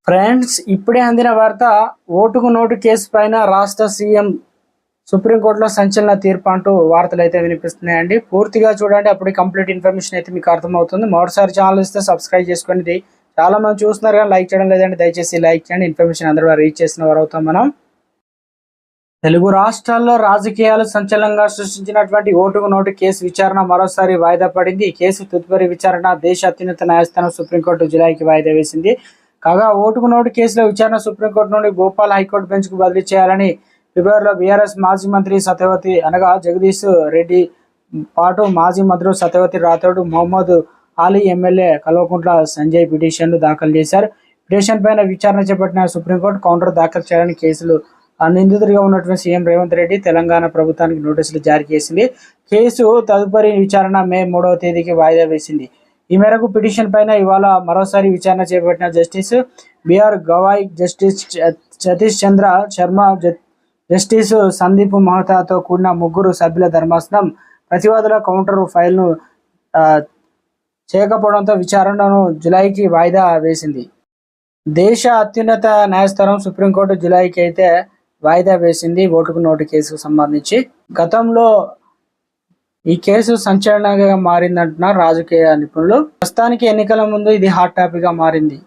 Friends, ఇప్పుడే అందిన వార్త. ఓటుకు నోటు కేసు పైన రాష్ట్ర సీఎం సుప్రీంకోర్టులో సంచలన తీర్పు అంటూ వార్తలు అయితే వినిపిస్తున్నాయండి. పూర్తిగా చూడండి, అప్పుడు కంప్లీట్ ఇన్ఫర్మేషన్ అయితే మీకు అర్థమవుతుంది. మరోసారి ఛానల్ ఇస్తే సబ్స్క్రైబ్ చేసుకోండి. చాలా మంది చూస్తున్నారు కానీ లైక్ చేయడం లేదండి. దయచేసి లైక్ చేయండి. ఇన్ఫర్మేషన్ అందరూ రీచ్ చేసిన వారు అవుతాం మనం. తెలుగు రాష్ట్రాల్లో రాజకీయాలు సంచలనంగా సృష్టించినటువంటి ఓటుకు నోటు కేసు విచారణ మరోసారి వాయిదా పడింది. ఈ కేసు తదుపరి విచారణ దేశ అత్యున్నత న్యాయస్థానం సుప్రీంకోర్టు జులైకి వాయిదా వేసింది. కాగా ఓటుకు నోటు కేసులో విచారణ సుప్రీంకోర్టు నుండి భోపాల్ హైకోర్టు బెంచ్కు బదిలీ చేయాలని ఫిబ్రవరిలో బీఆర్ఎస్ మాజీ మంత్రి సత్యవతి అనగా జగదీష్ రెడ్డి పాటు మాజీ మంత్రులు సత్యవతి రాథోడ్, మొహమ్మద్ అలీ, ఎమ్మెల్యే కల్వకుంట్ల సంజయ్ పిటిషన్లు దాఖలు చేశారు. పిటిషన్ పైన విచారణ చేపట్టిన సుప్రీంకోర్టు కౌంటర్ దాఖలు చేయాలని కేసులు నిందితుడిగా ఉన్నటువంటి సీఎం రేవంత్ రెడ్డి తెలంగాణ ప్రభుత్వానికి నోటీసులు జారీ చేసింది. కేసు తదుపరి విచారణ మే 3వ తేదీకి వాయిదా వేసింది. ఈ మేరకు పిటిషన్ పైన ఇవాళ మరోసారి విచారణ చేపట్టిన justice BR Gavai, justice Satish Chandra Sharma, justice Sandeep మహతాతో కూడిన 3 సభ్యుల ధర్మాసనం ప్రతివాదుల కౌంటర్ ఫైల్ను చేయకపోవడంతో విచారణను జులైకి వాయిదా వేసింది. దేశ అత్యున్నత న్యాయస్థానం సుప్రీంకోర్టు జులైకి అయితే వాయిదా వేసింది ఓటుకు నోటు కేసుకు సంబంధించి. గతంలో ఈ కేసు సంచలనంగా మారిందంటున్నారు రాజకీయ నిపుణులు. ప్రస్తుతానికి ఎన్నికల ముందు ఇది హాట్ టాపిక్ గా మారింది.